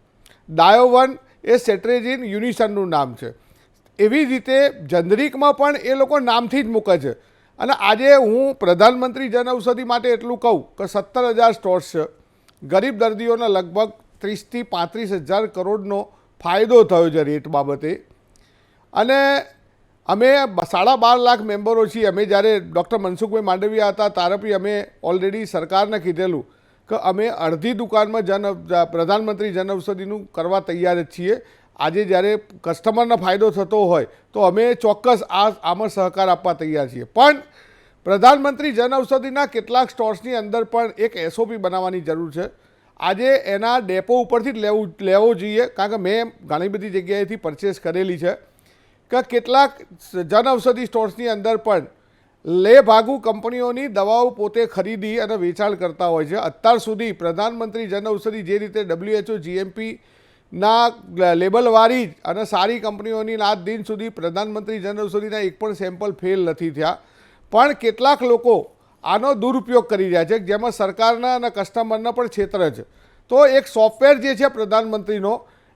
ડાયોવન એ સેટ્રેજિન યુનિસનનું નામ છે. એવી રીતે જેનરિકમાં પણ એ લોકો નામથી જ મૂકે છે. અને આજે હું પ્રધાનમંત્રી જન ઔષધિ માટે એટલું કહું કે 17,000 સ્ટોર્સ છે, ગરીબ દર્દીઓને લગભગ 30 થી 35,000 કરોડનો ફાયદો થયો છે રેટ બાબતે. અને અમે 12.5 લાખ મેમ્બરો છીએ. અમે જ્યારે ડૉક્ટર મનસુખભાઈ માંડવિયા હતા ત્યારે અમે ઓલરેડી સરકારને કીધેલું કે અમે અડધી દુકાનમાં પ્રધાનમંત્રી જન ઔષધિનું કરવા તૈયાર જ છીએ. આજે જ્યારે કસ્ટમરને ફાયદો થતો હોય તો અમે ચોક્કસ આમાં સહકાર આપવા તૈયાર છીએ. પણ પ્રધાનમંત્રી જન ઔષધિના કેટલાક સ્ટોર્સની અંદર પણ એક SOP બનાવવાની જરૂર છે. આજે એના ડેપો ઉપરથી જ લેવો જોઈએ, કારણ કે મેં ઘણી બધી જગ્યાએથી પરચેસ કરેલી છે કે કેટલાક જન ઔષધિ સ્ટોર્સની અંદર પણ લે ભાગુ કંપનીઓની દવાઓ પોતે ખરીદી અને વેચાણ કરતા હોય છે. અત્યાર સુધી પ્રધાનમંત્રી જન ઔષધિ જે રીતે WHO GMPના લેબલવાળી અને સારી કંપનીઓની આજ દિન સુધી પ્રધાનમંત્રી જન ઔષધિના એક પણ સેમ્પલ ફેલ નથી થયા. પણ કેટલાક લોકો આનો દુરુપયોગ કરી રહ્યા છે, જેમાં સરકારના અને કસ્ટમરના પણ છેતરે છે. તો એક સોફ્ટવેર જે છે પ્રધાનમંત્રીનો,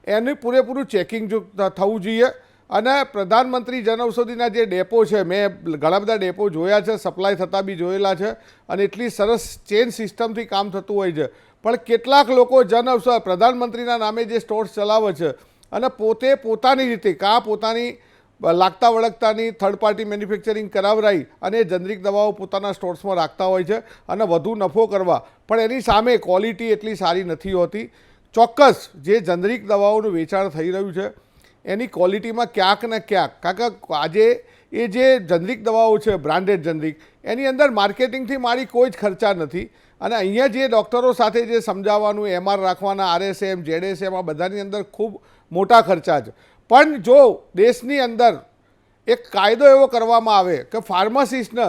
એનું પૂરેપૂરું ચેકિંગ જો થવું જોઈએ. અને પ્રધાનમંત્રી જન ઔષધિના જે ડેપો છે, મેં ઘણા બધા ડેપો જોયા છે, સપ્લાય થતા બી જોયેલા છે, અને એટલી સરસ ચેન સિસ્ટમથી કામ થતું હોય છે. પણ કેટલાક લોકો જન ઔષધ પ્રધાનમંત્રીના નામે જે સ્ટોર્સ ચલાવે છે અને પોતે પોતાની રીતે પોતાની લાગતા વળગતાની થર્ડ પાર્ટી મેન્યુફેક્ચરિંગ કરાવરાઈ અને જનરિક દવાઓ પોતાના સ્ટોર્સમાં રાખતા હોય છે અને વધુ નફો કરવા, પણ એની સામે ક્વોલિટી એટલી સારી નથી હોતી. ચોક્કસ જે જનરિક દવાઓનું વેચાણ થઈ રહ્યું છે એની ક્વોલિટીમાં ક્યાંક ને ક્યાંક, કારણ કે આજે એ જે જનરિક દવાઓ છે બ્રાન્ડેડ જનરિક, એની અંદર માર્કેટિંગથી મારી કોઈ જ ખર્ચા નથી. અને અહીંયા જે ડૉક્ટરો સાથે જે સમજાવવાનું, MR રાખવાના, RSM ZSM આ બધાની અંદર ખૂબ મોટા ખર્ચા છે. પણ જો દેશની અંદર એક કાયદો એવો કરવામાં આવે કે ફાર્માસિસ્ટને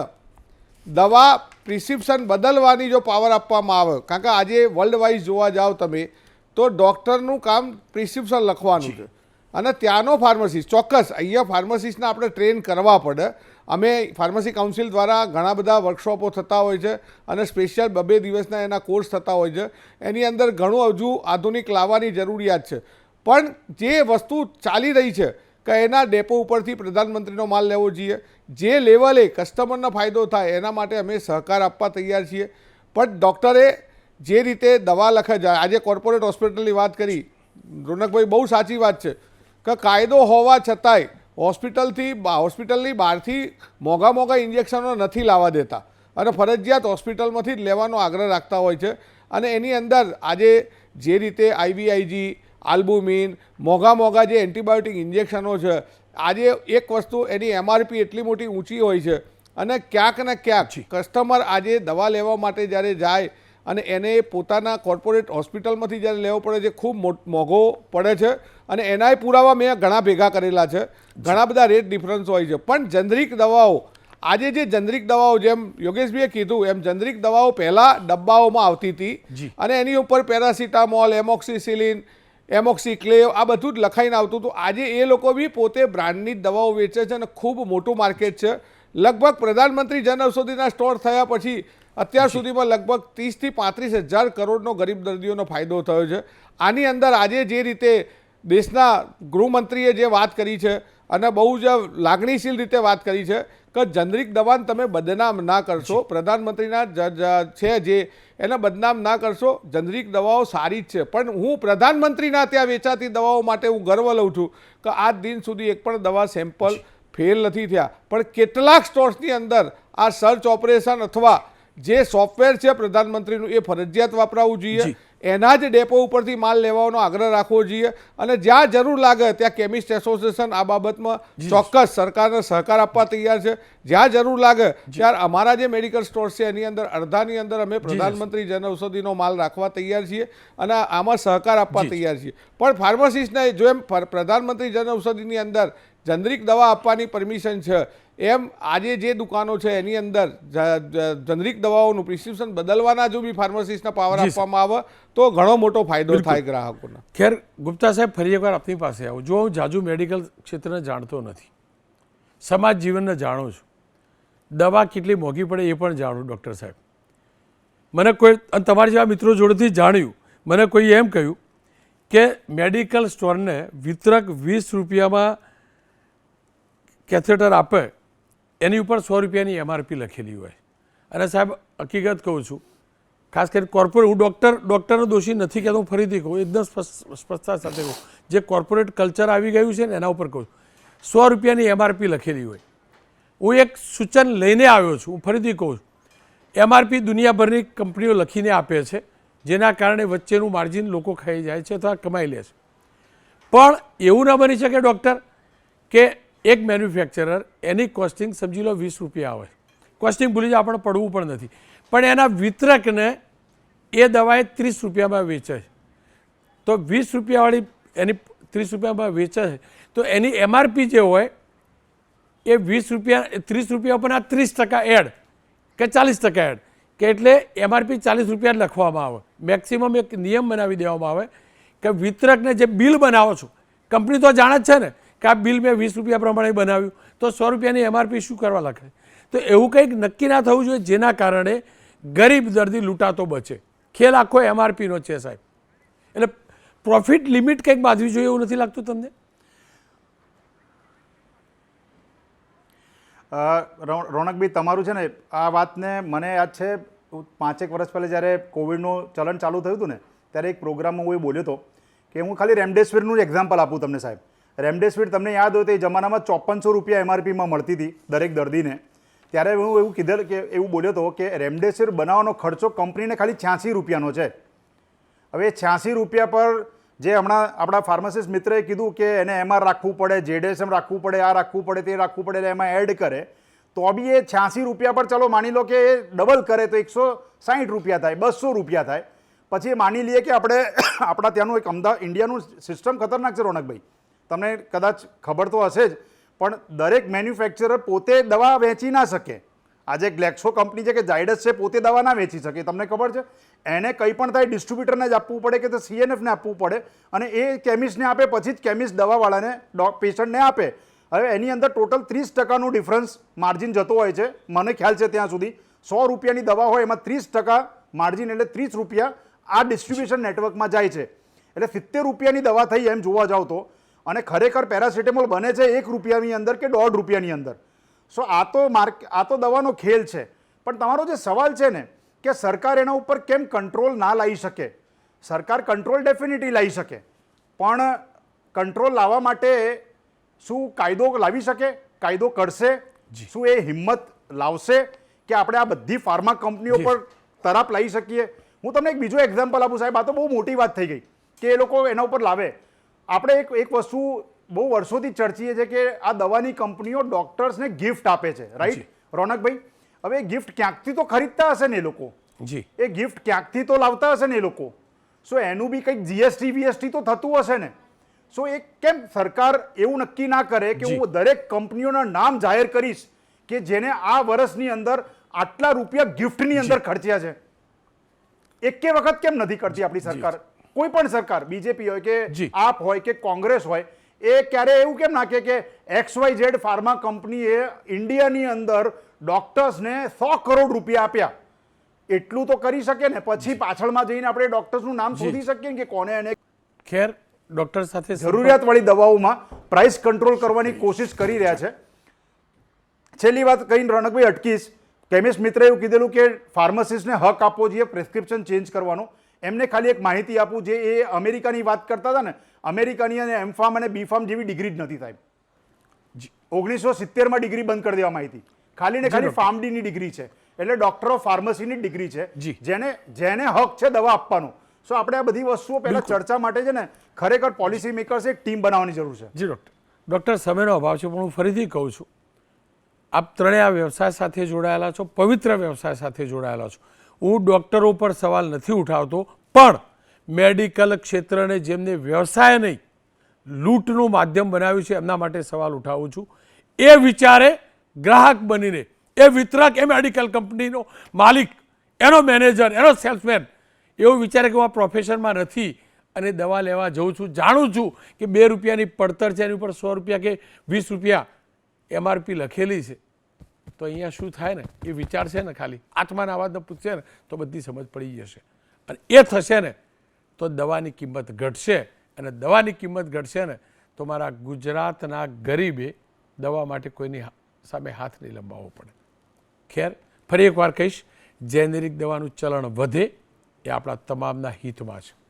દવા પ્રિસ્ક્રિપ્શન બદલવાની જો પાવર આપવામાં આવે, કારણ કે આજે વર્લ્ડ વાઇઝ જોવા જાઓ તમે તો ડૉક્ટરનું કામ પ્રિસ્ક્રિપ્શન લખવાનું છે અને ત્યાંનો ફાર્માસિસ્ટ, ચોક્કસ અહીંયા ફાર્માસિસ્ટને આપણે ટ્રેન કરવા પડે. અમે ફાર્મસી કાઉન્સિલ દ્વારા ઘણા બધા વર્કશોપો થતા હોય છે અને સ્પેશિયલ 2 દિવસના એના કોર્સ થતા હોય છે. એની અંદર ઘણું હજુ આધુનિક લાવવાની જરૂરિયાત છે. પણ જે વસ્તુ ચાલી રહી છે કે એના ડેપો ઉપરથી પ્રધાનમંત્રીનો માલ લેવો જોઈએ, જે લેવલે કસ્ટમરનો ફાયદો થાય એના માટે અમે સહકાર આપવા તૈયાર છીએ. પણ ડૉક્ટરે જે રીતે દવા લખે છે, આજે કોર્પોરેટ હોસ્પિટલની વાત કરી રોનકભાઈ, બહુ સાચી વાત છે કે કાયદો હોવા છતાંય હોસ્પિટલની બહારથી મોંઘા ઇન્જેક્શનો નથી લાવવા દેતા અને ફરજિયાત હોસ્પિટલમાંથી જ લેવાનો આગ્રહ રાખતા હોય છે. અને એની અંદર આજે જે રીતે IVIG, આલ્બુમિન, મોંઘા જે એન્ટીબાયોટિક ઇન્જેક્શનો છે, આજે એક વસ્તુ એની MRP એટલી મોટી ઊંચી હોય છે અને ક્યાંક ને ક્યાંક કસ્ટમર આજે દવા લેવા માટે જ્યારે જાય અને એને પોતાના કોર્પોરેટ હોસ્પિટલમાંથી જ્યારે લેવો પડે છે, ખૂબ મોંઘો પડે છે. અને એનાય પુરાવા મેં ઘણા ભેગા કરેલા છે. ઘણા બધા રેટ ડિફરન્સ હોય છે. પણ જનરિક દવાઓ, આજે જે જનરિક દવાઓ, જેમ યોગેશભાઈએ કીધું એમ, જનરિક દવાઓ પહેલાં ડબ્બાઓમાં આવતી હતી અને એની ઉપર પેરાસિટામોલ, એમોક્સિસિલિન, એમોક્સિક્લેવ આ બધું જ લખાઈને આવતું હતું. આજે એ લોકો બી પોતે બ્રાન્ડની દવાઓ વેચે છે અને ખૂબ મોટું માર્કેટ છે. લગભગ પ્રધાનમંત્રી જન ઔષધિના સ્ટોર થયા પછી અત્યાર સુધીમાં લગભગ 30 થી 35 હજાર કરોડનો ગરીબ દર્દીઓનો ફાયદો થયો છે. આની અંદર આજે જે રીતે દેશના ગૃહમંત્રીએ જે વાત કરી છે અને બહુ જ લાગણીશીલ રીતે વાત કરી છે કે જનરિક દવાને તમે બદનામ ના કરશો, પ્રધાનમંત્રીના છે જે એને બદનામ ના કરશો. જનરિક દવાઓ સારી જ છે, પણ હું પ્રધાનમંત્રીના ત્યાં વેચાતી દવાઓ માટે હું ગર્વ લઉં છું કે આજ દિન સુધી એક પણ દવા સેમ્પલ ફેલ નથી થયા. પણ કેટલાક સ્ટોર્સની અંદર આ સર્ચ ઓપરેશન અથવા જે સોફ્ટવેર છે પ્રધાનમંત્રીનું એ ફરજિયાત વાપરવું જોઈએ. એના જ ડેપો ઉપરથી માલ લેવાનો આગ્રહ રાખવો જોઈએ અને જ્યાં જરૂર લાગે ત્યાં કેમિસ્ટ એસોસિએશન આ બાબતમાં ચોક્કસ સરકારને સહકાર આપવા તૈયાર છે. જ્યાં જરૂર લાગે ત્યારે અમારા જે મેડિકલ સ્ટોર્સ છે એની અંદર અડધાની અંદર અમે પ્રધાનમંત્રી જન ઔષધિનો માલ રાખવા તૈયાર છીએ અને આમાં સહકાર આપવા તૈયાર છીએ. પણ ફાર્માસિસ્ટને જો એમ પ્રધાનમંત્રી જન ઔષધિની અંદર જનરિક દવા આપવાની પરમિશન છે, એમ આજે જે દુકાનો છે એની અંદર જનરિક દવાઓનું પ્રિસ્ક્રિપ્શન બદલવાના જો બી ફાર્માસિસ્ટને પાવર આપવામાં આવે તો ઘણો મોટો ફાયદો થાય ગ્રાહકોને. ખેર ગુપ્તા સાહેબ, ફરી એકવાર આપની પાસે આવું. જો હું જાજુ મેડિકલ ક્ષેત્રને જાણતો નથી, સમાજ જીવનને જાણું છું, દવા કેટલી મોંઘી પડે એ પણ જાણું. ડૉક્ટર સાહેબ, મને કોઈ તમારા જેવા મિત્રો જોડેથી જાણ્યું, મને કોઈ એમ કહ્યું કે મેડિકલ સ્ટોરને વિતરક 20 રૂપિયામાં કેથેટર આપે એની ઉપર 100 રૂપિયાની MRP લખેલી હોય. અને સાહેબ હકીકત કહું છું, ખાસ કરીને કોર્પોરેટ, હું ડૉક્ટરનો દોષી નથી કહેતો, હું ફરીથી કહું, એકદમ સ્પષ્ટતા સાથે કહું, જે કોર્પોરેટ કલ્ચર આવી ગયું છે ને એના ઉપર કહું, 100 રૂપિયાની MRP લખેલી હોય. હું એક સૂચન લઈને આવ્યો છું, હું ફરીથી કહું છું, MRP દુનિયાભરની કંપનીઓ લખીને આપે છે, જેના કારણે વચ્ચેનું માર્જિન લોકો ખાઈ જાય છે અથવા કમાઈ લે છે. પણ એવું ન બની શકે ડૉક્ટર કે એક મેન્યુફેક્ચરર એની કોસ્ટિંગ સમજી લો 20 રૂપિયા હોય, કોસ્ટિંગ ભૂલી જાય, આપણે પડવું પણ નથી, પણ એના વિતરકને એ દવાએ 30 રૂપિયામાં વેચે છે. તો 20 રૂપિયાવાળી એની 30 રૂપિયામાં વેચે છે તો એની MRP જે હોય એ 20 રૂપિયા 30 રૂપિયા ઉપરના 30% એડ કે 40% એડ કે એટલે એમઆરપી 40 રૂપિયા જ લખવામાં આવે. મેક્સિમમ એક નિયમ બનાવી દેવામાં આવે કે વિતરકને જે બિલ બનાવો છો, કંપની તો જાણે જ છે ને કે આ બિલ મેં 20 રૂપિયા પ્રમાણે બનાવ્યું, તો 100 રૂપિયાની એમઆરપી શું કરવા લખે? તો એવું કંઈક નક્કી ના થવું જોઈએ જેના કારણે ગરીબ દર્દી લૂંટાતો બચે. ખેલ આખો એમઆરપીનો છે સાહેબ. એટલે પ્રોફિટ લિમિટ કંઈક બાંધવી જોઈએ એવું નથી લાગતું તમને? રોનકભાઈ, તમારું છે ને આ વાતને મને યાદ છે 5-1 વર્ષ પહેલાં જ્યારે કોવિડનું ચલણ ચાલુ થયું હતું ને ત્યારે એક પ્રોગ્રામમાં હું એ બોલ્યો હતો કે હું ખાલી રેમડેસિવિરનું જ એક્ઝામ્પલ આપું તમને સાહેબ. રેમડેસિવિર તમને યાદ હોય તો એ જમાનામાં 5400 રૂપિયા એમઆરપીમાં મળતી હતી દરેક દર્દીને. ત્યારે હું એવું કીધેલ કે એવું બોલ્યો હતો કે રેમડેસિવિર બનાવવાનો ખર્ચો કંપનીને ખાલી 86 રૂપિયાનો છે. હવે 86 રૂપિયા પર જે હમણાં આપણા ફાર્માસિસ્ટ મિત્રએ કીધું કે એને એમઆર રાખવું પડે, જેડેસએમ રાખવું પડે, આ રાખવું પડે, તે રાખવું પડે, એટલે એમાં એડ કરે તો બી એ 86 રૂપિયા પર ચાલો માની લો કે એ ડબલ કરે તો 160 રૂપિયા થાય, 200 રૂપિયા થાય. પછી એ માની લઈએ કે આપણે આપણા ત્યાંનું એક અમદાવાદ ઇન્ડિયાનું સિસ્ટમ ખતરનાક છે રોનકભાઈ, તમને કદાચ ખબર તો હશે જ, પણ દરેક મેન્યુફેક્ચરર પોતે દવા વેચી ના શકે. આજે ગ્લેક્સો કંપની છે કે ઝાયડસ છે, પોતે દવા ના વેચી શકે, તમને ખબર છે. એને કંઈ પણ થાય ડિસ્ટ્રીબ્યુટરને જ આપવું પડે કે તો સીએનએફને આપવું પડે અને એ કેમિસ્ટને આપે, પછી જ કેમિસ્ટ દવાવાળાને પેશન્ટને આપે. હવે એની અંદર ટોટલ 30%નું ડિફરન્સ માર્જિન જતો હોય છે મને ખ્યાલ છે ત્યાં સુધી. 100 રૂપિયાની દવા હોય એમાં 30% માર્જિન એટલે 30 રૂપિયા આ ડિસ્ટ્રીબ્યુશન નેટવર્કમાં જાય છે. એટલે 70 રૂપિયાની દવા થઈ એમ જોવા જાવ તો. અને ખરેખર પેરાસિટામોલ બને છે 1 રૂપિયાની અંદર કે 1.5 રૂપિયાની અંદર. સો આ તો દવાનો ખેલ છે. પણ તમારો જે સવાલ છે ને કે સરકાર એના ઉપર કેમ કંટ્રોલ ના લાવી શકે? સરકાર કંટ્રોલ ડેફિનેટલી લાવી શકે, પણ કંટ્રોલ લાવવા માટે શું કાયદો લાવી શકે? કાયદો કરશે? શું એ હિંમત લાવશે કે આપણે આ બધી ફાર્મા કંપનીઓ પર તરાપ લાવી શકીએ? હું તમને એક બીજો એક્ઝામ્પલ આપું સાહેબ, આ તો બહુ મોટી વાત થઈ ગઈ કે એ લોકો એના ઉપર લાવે. આપણે એક વસ્તુ બહુ વર્ષોથી ચર્ચીએ છીએ કે આ દવાની કંપનીઓ ડોક્ટર્સને ગિફ્ટ આપે છે, રાઈટ રોનકભાઈ? હવે એ ગિફ્ટ ક્યાંકથી તો ખરીદતા હશે ને એ લોકો, એ ગિફ્ટ ક્યાંકથી તો લાવતા હશે ને એ લોકો. સો એનું બી કંઈક જીએસટી તો થતું હશે ને. સો એ કેમ સરકાર એવું નક્કી ના કરે કે હું દરેક કંપનીઓના નામ જાહેર કરીશ કે જેને આ વર્ષની અંદર આટલા રૂપિયા ગિફ્ટની અંદર ખર્ચ્યા છે? એકે વખત કેમ નથી કરતી આપણી સરકાર? કોઈ પણ સરકાર, બીજેપી હોય કે આપ હોય કે કોંગ્રેસ હોય, એ ક્યારે એવું કેમ નાખે કે XYZ ફાર્મા કંપનીએ ઇન્ડિયાની અંદર ડોક્ટર્સને 100 કરોડ રૂપિયા આપ્યા? એટલું તો કરી શકે ને, પછી પાછળમાં જઈને આપણે ડોક્ટર્સનું નામ શોધી શકીએ કે કોને એને. ખેર, ડોક્ટર સાથે જરૂરિયાતવાળી દવાઓમાં પ્રાઇસ કંટ્રોલ કરવાની કોશિશ કરી રહ્યા છે. છેલ્લી વાત કહીને રોનકભાઈ અટકીશ. કેમિસ્ટ મિત્રે એવું કીધેલું કે ફાર્માસિસ્ટને હક આપવો જોઈએ પ્રિસ્ક્રિપ્શન ચેન્જ કરવાનો. એમને ખાલી એક માહિતી આપું, જે એ અમેરિકાની વાત કરતા હતા ને, અમેરિકાની અને એમફાર્મ અને બીફાર્મ જેવી ડિગ્રી જ નથી સાહેબ. 1970માં ડિગ્રી બંધ કરી દેવામાં આવી હતી. ખાલી ને ખાલી ફાર્મડીની ડિગ્રી છે, એટલે ડોક્ટર ઓફ ફાર્મસીની ડિગ્રી છે, જેને હક છે દવા આપવાનો. સો આપણે આ બધી વસ્તુઓ પહેલા ચર્ચા માટે છે ને ખરેખર પોલિસી મેકર્સે એક ટીમ બનાવવાની જરૂર છે. જી ડૉક્ટર, સમયનો અભાવ છે પણ હું ફરીથી કહું છું, આપ ત્રણેય આ વ્યવસાય સાથે જોડાયેલા છો, પવિત્ર વ્યવસાય સાથે જોડાયેલા છો. હું ડૉક્ટરો પર સવાલ નથી ઉઠાવતો, પણ મેડિકલ ક્ષેત્રને જેમને વ્યવસાય નહીં લૂંટનું માધ્યમ બનાવ્યું છે એમના માટે સવાલ ઉઠાવું છું. એ વિચારે ગ્રાહક બનીને એ વિતરક, એ મેડિકલ કંપનીનો માલિક, એનો મેનેજર, એનો સેલ્સમેન એવું વિચારે કે હું આ પ્રોફેશનમાં નથી અને દવા લેવા જઉં છું, જાણું છું કે 2 રૂપિયાની પડતર છે, એની ઉપર 100 રૂપિયા કે 20 રૂપિયા એમઆરપી લખેલી છે, તો અહીંયા શું થાય ને એ વિચારશે ને, ખાલી આત્માના અવાજને પૂછશે ને તો બધી સમજ પડી જશે. અને એ થશે ને તો દવાની કિંમત ઘટશે, અને દવાની કિંમત ઘટશે ને તો મારા ગુજરાતના ગરીબે દવા માટે કોઈની સામે હાથ નહીં લંબાવવો પડે. ખેર, ફરી એકવાર કહીશ, જેનેરિક દવાનું ચલણ વધે એ આપણા તમામના હિતમાં છે.